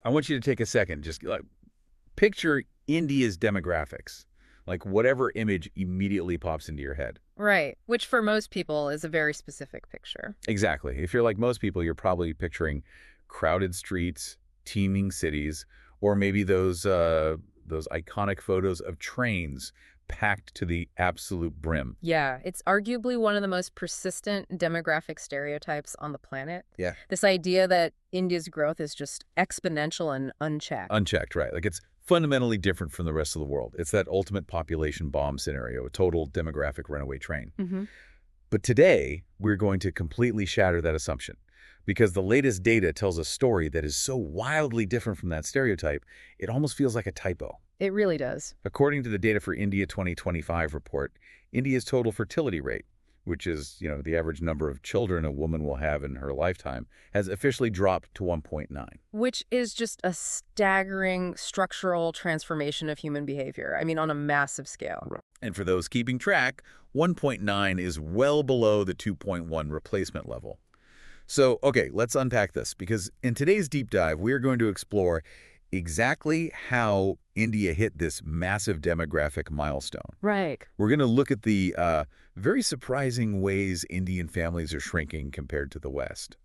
I want you to take a second. Just like picture India's demographics, like whatever image immediately pops into your head. Right, which for most people is a very specific picture. Exactly. If you're like most people, you're probably picturing crowded streets, teeming cities, or maybe those iconic photos of trains packed to the absolute brim. Yeah, it's arguably one of the most persistent demographic stereotypes on the planet. Yeah. This idea that India's growth is just exponential and unchecked. Unchecked, right? Like it's fundamentally different from the rest of the world. It's that ultimate population bomb scenario, a total demographic runaway train. Hmm. But today, we're going to completely shatter that assumption because the latest data tells a story that is so wildly different from that stereotype, it almost feels like a typo. It really does. According to the data for India 2025 report, India's total fertility rate, which is, the average number of children a woman will have in her lifetime, has officially dropped to 1.9. Which is just a staggering structural transformation of human behavior. I mean, on a massive scale. Right. And for those keeping track, 1.9 is well below the 2.1 replacement level. So, okay, let's unpack this because in today's deep dive, we are going to explore exactly how India hit this massive demographic milestone. Right. We're going to look at the very surprising ways Indian families are shrinking compared to the West,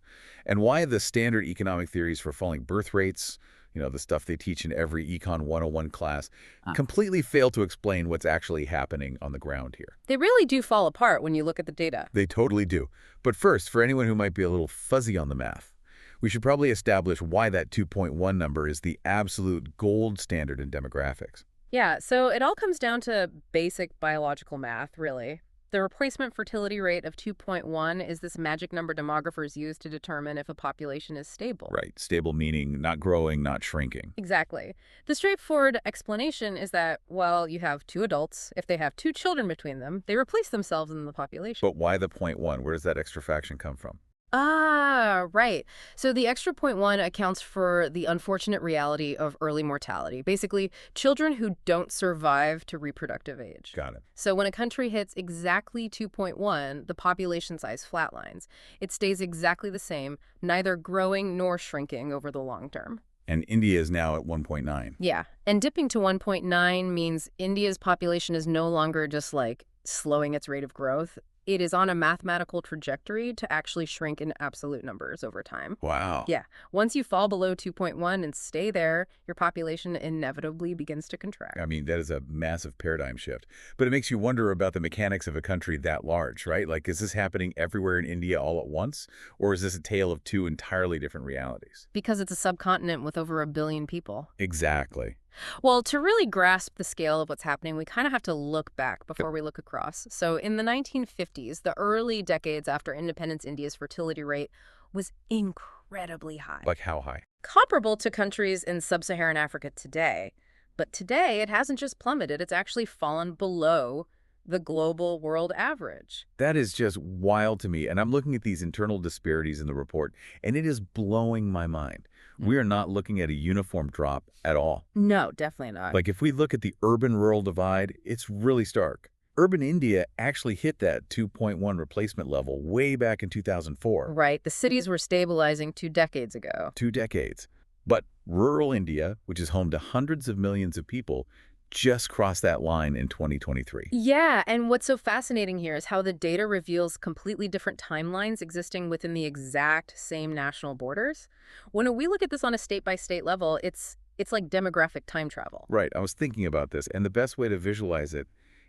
and why the standard economic theories for falling birth rates, the stuff they teach in every Econ 101 class, completely fail to explain what's actually happening on the ground here. They really do fall apart when you look at the data. They totally do. But first, for anyone who might be a little fuzzy on the math, we should probably establish why that 2.1 number is the absolute gold standard in demographics. Yeah, so it all comes down to basic biological math, really. The replacement fertility rate of 2.1 is this magic number demographers use to determine if a population is stable. Right. Stable meaning not growing, not shrinking. Exactly. The straightforward explanation is that, well, you have two adults. If they have two children between them, they replace themselves in the population. But why the 0.1? Where does that extra fraction come from? Ah, right. So the extra point one accounts for the unfortunate reality of early mortality. Basically, children who don't survive to reproductive age. Got it. So when a country hits exactly 2.1, the population size flatlines. It stays exactly the same, neither growing nor shrinking over the long term. And India is now at 1.9. Yeah. And dipping to 1.9 means India's population is no longer just like slowing its rate of growth. It is on a mathematical trajectory to actually shrink in absolute numbers over time. Wow. Yeah. Once you fall below 2.1 and stay there, your population inevitably begins to contract. I mean, that is a massive paradigm shift. But it makes you wonder about the mechanics of a country that large, right? Like, is this happening everywhere in India all at once? Or is this a tale of two entirely different realities? Because it's a subcontinent with over 1 billion people. Exactly. Well, to really grasp the scale of what's happening, we kind of have to look back before we look across. So in the 1950s, the early decades after independence, India's fertility rate was incredibly high. Like how high? Comparable to countries in sub-Saharan Africa today. But today, it hasn't just plummeted, it's actually fallen below the global world average. That is just wild to me. And I'm looking at these internal disparities in the report, and it is blowing my mind. We are not looking at a uniform drop at all. No, definitely not. Like if we look at the urban-rural divide, it's really stark. Urban India actually hit that 2.1 replacement level way back in 2004. Right. The cities were stabilizing 2 decades ago. 2 decades. But rural India, which is home to hundreds of millions of people, just crossed that line in 2023. Yeah, and what's so fascinating here is how the data reveals completely different timelines existing within the exact same national borders. When we look at this on a state-by-state level, it's like demographic time travel. Right. I was thinking about this, and the best way to visualize it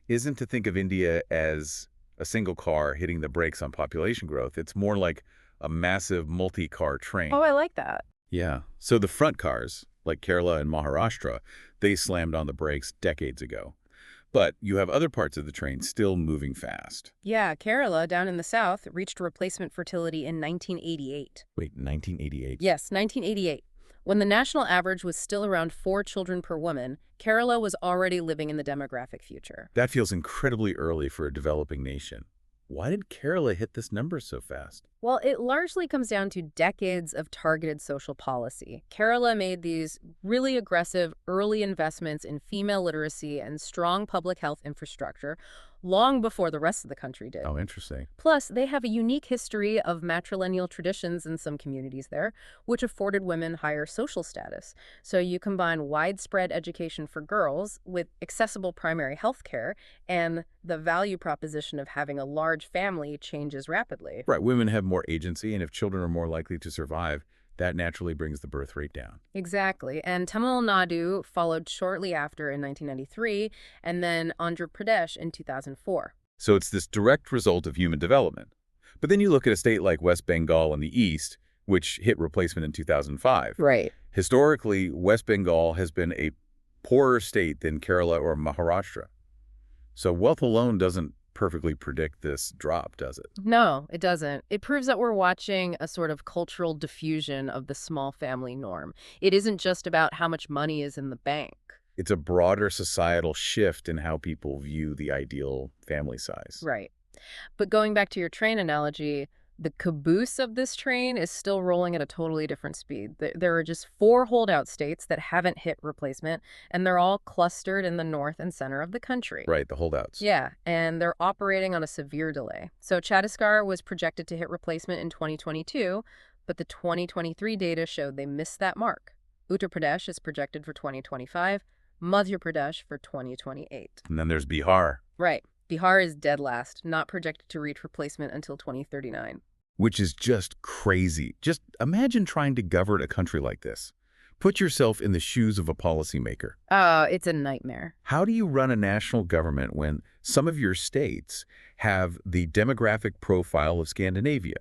isn't to think of India as a single car hitting the brakes on population growth. It's more like a massive multi-car train. Oh, I like that. Yeah. So the front cars, like Kerala and Maharashtra, they slammed on the brakes decades ago. But you have other parts of the train still moving fast. Yeah, Kerala, down in the south, reached replacement fertility in 1988. Wait, 1988? Yes, 1988. When the national average was still around 4 children per woman, Kerala was already living in the demographic future. That feels incredibly early for a developing nation. Why did Kerala hit this number so fast? Well, it largely comes down to decades of targeted social policy. Kerala made these really aggressive early investments in female literacy and strong public health infrastructure long before the rest of the country did. Oh, interesting. Plus, they have a unique history of matrilineal traditions in some communities there, which afforded women higher social status. So you combine widespread education for girls with accessible primary health care, and the value proposition of having a large family changes rapidly. Right, women have more agency, and if children are more likely to survive, that naturally brings the birth rate down. Exactly. And Tamil Nadu followed shortly after in 1993, and then Andhra Pradesh in 2004. So it's this direct result of human development. But then you look at a state like West Bengal in the east, which hit replacement in 2005. Right. Historically, West Bengal has been a poorer state than Kerala or Maharashtra. So wealth alone doesn't perfectly predict this drop, does it? No, it doesn't. It proves that we're watching a sort of cultural diffusion of the small family norm. It isn't just about how much money is in the bank. It's a broader societal shift in how people view the ideal family size. Right. But going back to your train analogy, the caboose of this train is still rolling at a totally different speed. There are just 4 holdout states that haven't hit replacement, and they're all clustered in the north and center of the country. Right, the holdouts. Yeah, and they're operating on a severe delay. So Chhattisgarh was projected to hit replacement in 2022, but the 2023 data showed they missed that mark. Uttar Pradesh is projected for 2025, Madhya Pradesh for 2028. And then there's Bihar, Right. Bihar is dead last, not projected to reach replacement until 2039. which is just crazy. Just imagine trying to govern a country like this. Put yourself in the shoes of a policymaker. It's a nightmare. How do you run a national government when some of your states have the demographic profile of Scandinavia,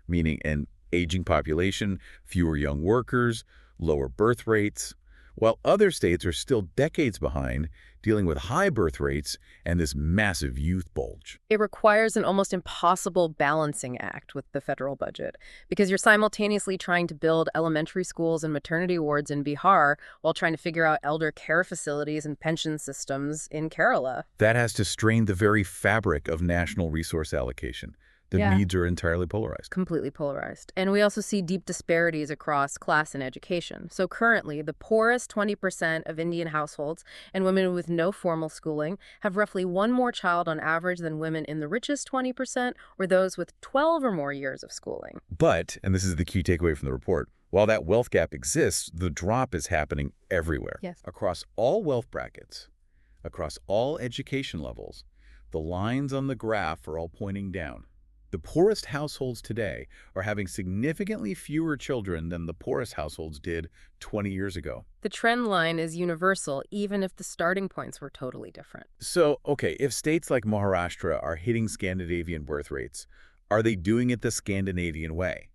meaning an aging population, fewer young workers, lower birth rates, while other states are still decades behind, dealing with high birth rates and this massive youth bulge? It requires an almost impossible balancing act with the federal budget because you're simultaneously trying to build elementary schools and maternity wards in Bihar while trying to figure out elder care facilities and pension systems in Kerala. That has to strain the very fabric of national resource allocation. The Yeah. needs are entirely polarized. Completely polarized. And we also see deep disparities across class and education. So currently, the poorest 20% of Indian households and women with no formal schooling have roughly 1 more child on average than women in the richest 20% or those with 12 or more years of schooling. But, and this is the key takeaway from the report, while that wealth gap exists, the drop is happening everywhere. Yes. Across all wealth brackets, across all education levels, the lines on the graph are all pointing down. The poorest households today are having significantly fewer children than the poorest households did 20 years ago. The trend line is universal, even if the starting points were totally different. So, okay, if states like Maharashtra are hitting Scandinavian birth rates, are they doing it the Scandinavian way?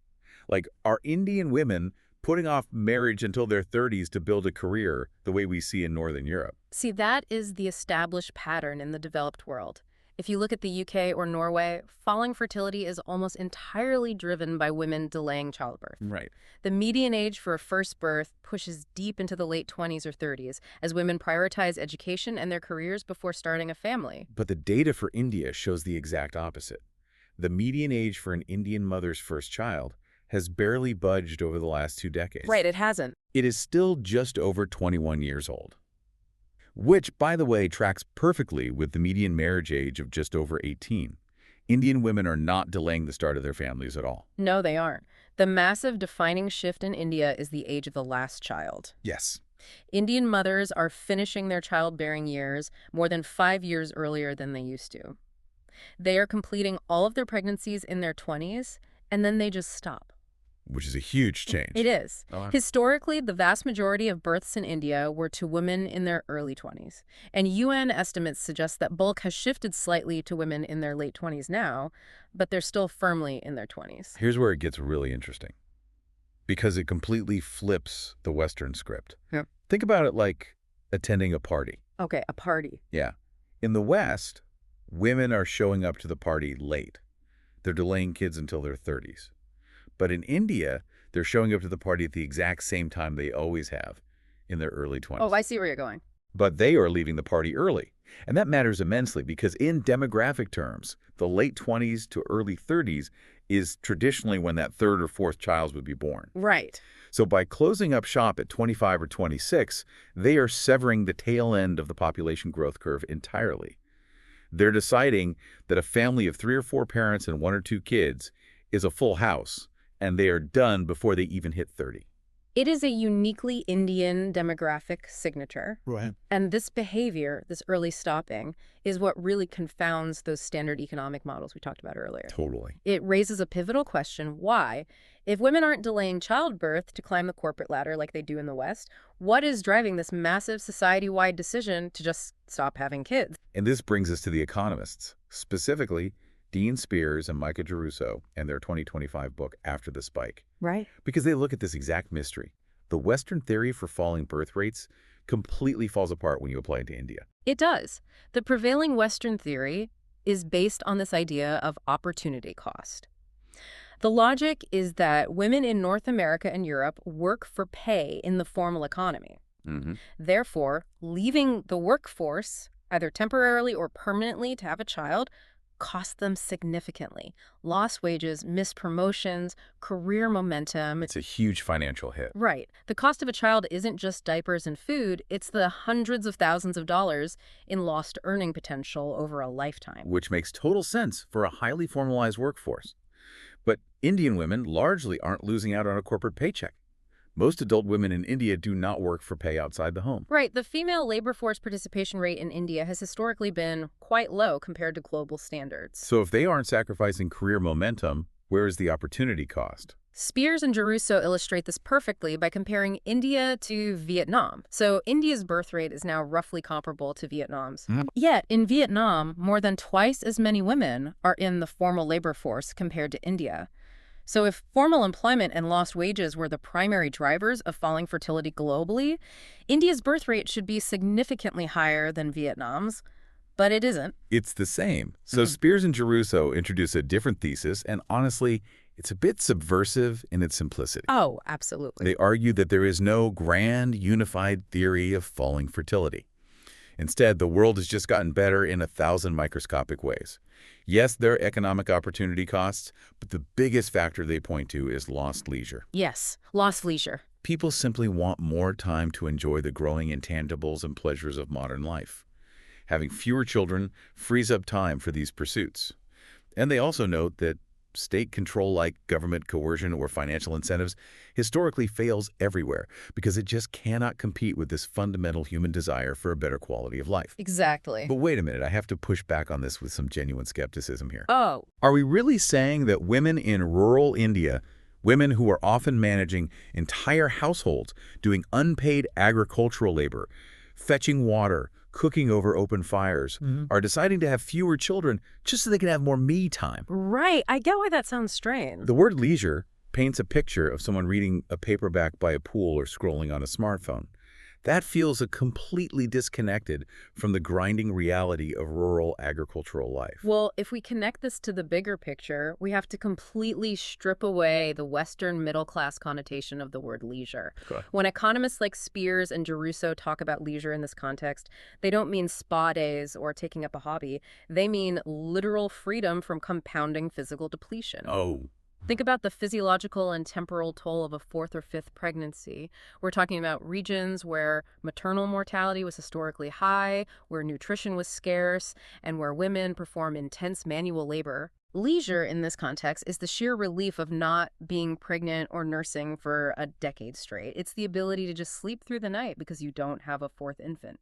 Like, are Indian women putting off marriage until their 30s to build a career the way we see in Northern Europe? See, that is the established pattern in the developed world. If you look at the UK or Norway, falling fertility is almost entirely driven by women delaying childbirth. Right. The median age for a first birth pushes deep into the late 20s or 30s as women prioritize education and their careers before starting a family. But the data for India shows the exact opposite. The median age for an Indian mother's first child has barely budged over the last 2 decades. Right, it hasn't. It is still just over 21 years old. Which, by the way, tracks perfectly with the median marriage age of just over 18. Indian women are not delaying the start of their families at all. No, they aren't. The massive defining shift in India is the age of the last child. Yes. Indian mothers are finishing their childbearing years more than 5 years earlier than they used to. They are completing all of their pregnancies in their 20s, and then they just stop. Which is a huge change. It is. Oh, Historically, the vast majority of births in India were to women in their early 20s. And UN estimates suggest that bulk has shifted slightly to women in their late 20s now, but they're still firmly in their 20s. Here's where it gets really interesting. Because it completely flips the Western script. Yeah. Think about it like attending a party. Okay, a party. Yeah. In the West, women are showing up to the party late. They're delaying kids until their 30s. But in India, they're showing up to the party at the exact same time they always have, in their early 20s. Oh, I see where you're going. But they are leaving the party early. And that matters immensely because in demographic terms, the late 20s to early 30s is traditionally when that third or fourth child would be born. Right. So by closing up shop at 25 or 26, they are severing the tail end of the population growth curve entirely. They're deciding that a family of 3 or 4 parents and 1 or 2 kids is a full house, and they are done before they even hit 30. It is a uniquely Indian demographic signature. Right. And this behavior, this early stopping, is what really confounds those standard economic models we talked about earlier. Totally. It raises a pivotal question: why? If women aren't delaying childbirth to climb the corporate ladder like they do in the West, what is driving this massive society-wide decision to just stop having kids? And this brings us to the economists, specifically Dean Spears and Micah Geruso and their 2025 book, After the Spike. Right. Because they look at this exact mystery. The Western theory for falling birth rates completely falls apart when you apply it to India. It does. The prevailing Western theory is based on this idea of opportunity cost. The logic is that women in North America and Europe work for pay in the formal economy. Therefore, leaving the workforce, either temporarily or permanently to have a child, costs them significantly. Lost wages, missed promotions, career momentum. It's a huge financial hit. Right. The cost of a child isn't just diapers and food, it's the hundreds of thousands of dollars in lost earning potential over a lifetime. Which makes total sense for a highly formalized workforce. But Indian women largely aren't losing out on a corporate paycheck. Most adult women in India do not work for pay outside the home. Right. The female labor force participation rate in India has historically been quite low compared to global standards. So if they aren't sacrificing career momentum, where is the opportunity cost? Spears and Geruso illustrate this perfectly by comparing India to Vietnam. So India's birth rate is now roughly comparable to Vietnam's. Yet, in Vietnam, more than twice as many women are in the formal labor force compared to India. So if formal employment and lost wages were the primary drivers of falling fertility globally, India's birth rate should be significantly higher than Vietnam's, but it isn't. It's the same. So Spears and Geruso introduce a different thesis, and honestly, it's a bit subversive in its simplicity. Oh, absolutely. They argue that there is no grand, unified theory of falling fertility. Instead, the world has just gotten better in 1,000 microscopic ways. Yes, there are economic opportunity costs, but the biggest factor they point to is lost leisure. Yes, lost leisure. People simply want more time to enjoy the growing intangibles and pleasures of modern life. Having fewer children frees up time for these pursuits. And they also note that state control like government coercion or financial incentives historically fails everywhere because it just cannot compete with this fundamental human desire for a better quality of life. Exactly. But wait a minute, I have to push back on this with some genuine skepticism here. Oh. Are we really saying that women in rural India, women who are often managing entire households, doing unpaid agricultural labor, fetching water, cooking over open fires, are deciding to have fewer children just so they can have more me time? Right. I get why that sounds strange. The word leisure paints a picture of someone reading a paperback by a pool or scrolling on a smartphone. That feels completely disconnected from the grinding reality of rural agricultural life. Well, if we connect this to the bigger picture, we have to completely strip away the Western middle-class connotation of the word leisure. Okay. When economists like Spears and Geruso talk about leisure in this context, they don't mean spa days or taking up a hobby. They mean literal freedom from compounding physical depletion. Oh. Think about the physiological and temporal toll of a 4th or 5th pregnancy. We're talking about regions where maternal mortality was historically high, where nutrition was scarce, and where women perform intense manual labor. Leisure in this context is the sheer relief of not being pregnant or nursing for a decade straight. It's the ability to just sleep through the night because you don't have a 4th infant.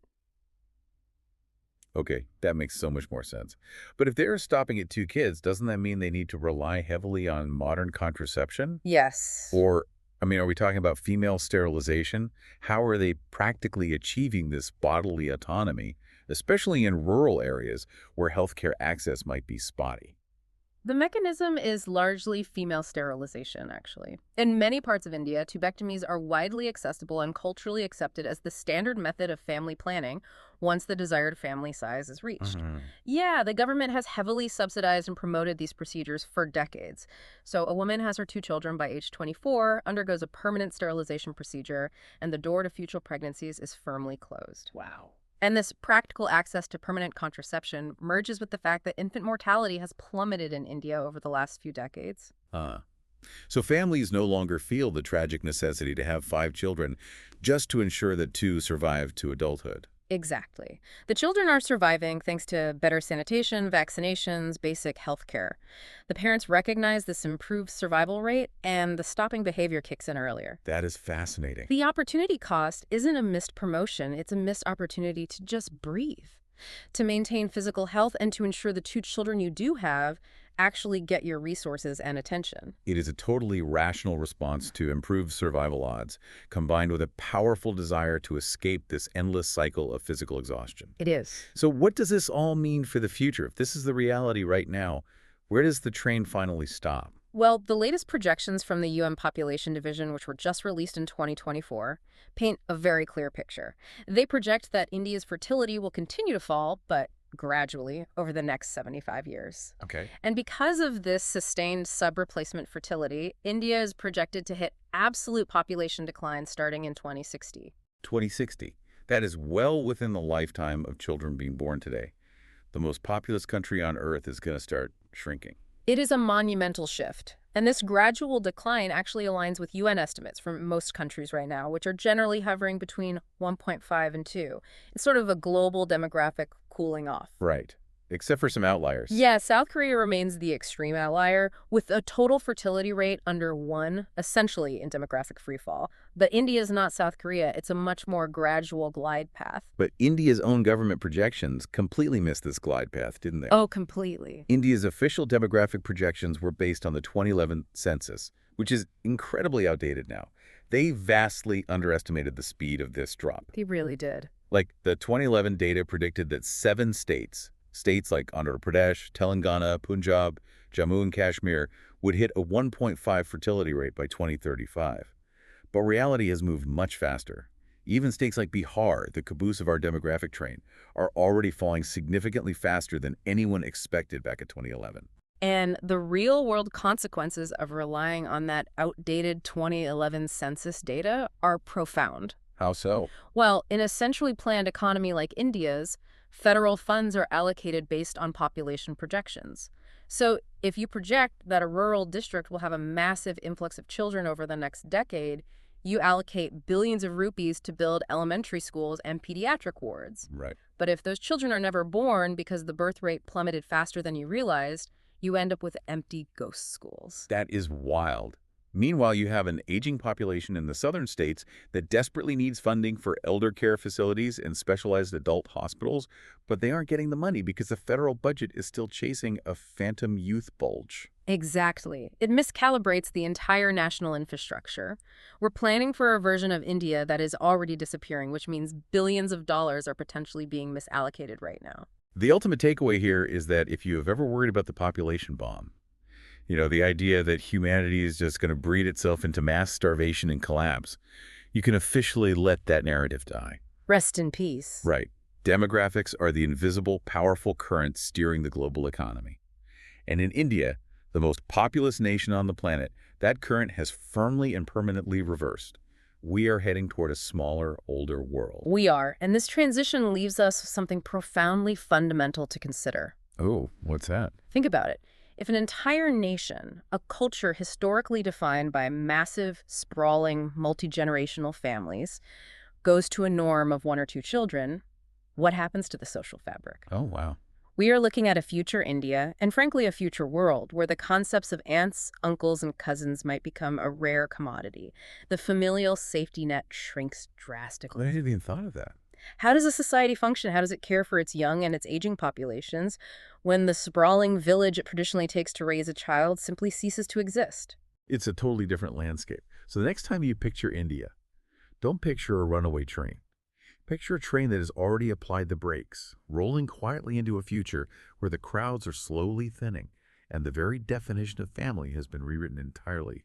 Okay, that makes so much more sense. But if they're stopping at 2 kids, doesn't that mean they need to rely heavily on modern contraception? Yes. Or, are we talking about female sterilization? How are they practically achieving this bodily autonomy, especially in rural areas where healthcare access might be spotty? The mechanism is largely female sterilization, actually. In many parts of India, tubectomies are widely accessible and culturally accepted as the standard method of family planning once the desired family size is reached. Yeah, the government has heavily subsidized and promoted these procedures for decades. So a woman has her 2 children by age 24, undergoes a permanent sterilization procedure, and the door to future pregnancies is firmly closed. Wow. And this practical access to permanent contraception merges with the fact that infant mortality has plummeted in India over the last few decades. Uh, so families no longer feel the tragic necessity to have 5 children just to ensure that 2 survive to adulthood. Exactly. The children are surviving thanks to better sanitation, vaccinations, basic health care. The parents recognize this improved survival rate, and the stopping behavior kicks in earlier. That is fascinating. The opportunity cost isn't a missed promotion, it's a missed opportunity to just breathe, to maintain physical health, and to ensure the 2 children you do have actually get your resources and attention. It is a totally rational response to improved survival odds, combined with a powerful desire to escape this endless cycle of physical exhaustion. It is. So what does this all mean for the future? If this is the reality right now, where does the train finally stop? Well, the latest projections from the UN Population Division, which were just released in 2024, paint a very clear picture. They project that India's fertility will continue to fall, but gradually over the next 75 years. Okay. And because of this sustained sub-replacement fertility, India is projected to hit absolute population decline starting in 2060. 2060. That is well within the lifetime of children being born today. The most populous country on Earth is going to start shrinking. It is a monumental shift, and this gradual decline actually aligns with UN estimates from most countries right now, which are generally hovering between 1.5 and 2. It's sort of a global demographic cooling off. Right. Except for some outliers. Yeah, South Korea remains the extreme outlier, with a total fertility rate under 1, essentially in demographic freefall. But India is not South Korea. It's a much more gradual glide path. But India's own government projections completely missed this glide path, didn't they? Oh, completely. India's official demographic projections were based on the 2011 census, which is incredibly outdated now. They vastly underestimated the speed of this drop. They really did. Like, the 2011 data predicted that 7 states like Andhra Pradesh, Telangana, Punjab, Jammu and Kashmir, would hit a 1.5 fertility rate by 2035. But reality has moved much faster. Even states like Bihar, the caboose of our demographic train, are already falling significantly faster than anyone expected back in 2011. And the real-world consequences of relying on that outdated 2011 census data are profound. How so? Well, in a centrally planned economy like India's, federal funds are allocated based on population projections. So if you project that a rural district will have a massive influx of children over the next decade, you allocate billions of rupees to build elementary schools and pediatric wards. Right. But if those children are never born because the birth rate plummeted faster than you realized, you end up with empty ghost schools. That is wild. Meanwhile, you have an aging population in the southern states that desperately needs funding for elder care facilities and specialized adult hospitals, but they aren't getting the money because the federal budget is still chasing a phantom youth bulge. Exactly. It miscalibrates the entire national infrastructure. We're planning for a version of India that is already disappearing, which means billions of dollars are potentially being misallocated right now. The ultimate takeaway here is that if you have ever worried about the population bomb, the idea that humanity is just going to breed itself into mass starvation and collapse, you can officially let that narrative die. Rest in peace. Right. Demographics are the invisible, powerful current steering the global economy. And in India, the most populous nation on the planet, that current has firmly and permanently reversed. We are heading toward a smaller, older world. We are, and this transition leaves us with something profoundly fundamental to consider. Oh, what's that? Think about it. If an entire nation, a culture historically defined by massive, sprawling, multi-generational families, goes to a norm of 1 or 2 children, what happens to the social fabric? Oh, wow. We are looking at a future India, and frankly a future world, where the concepts of aunts, uncles, and cousins might become a rare commodity. The familial safety net shrinks drastically. I hadn't even thought of that. How does a society function? How does it care for its young and its aging populations when the sprawling village it traditionally takes to raise a child simply ceases to exist? It's a totally different landscape. So the next time you picture India, don't picture a runaway train. Picture a train that has already applied the brakes, rolling quietly into a future where the crowds are slowly thinning, and the very definition of family has been rewritten entirely.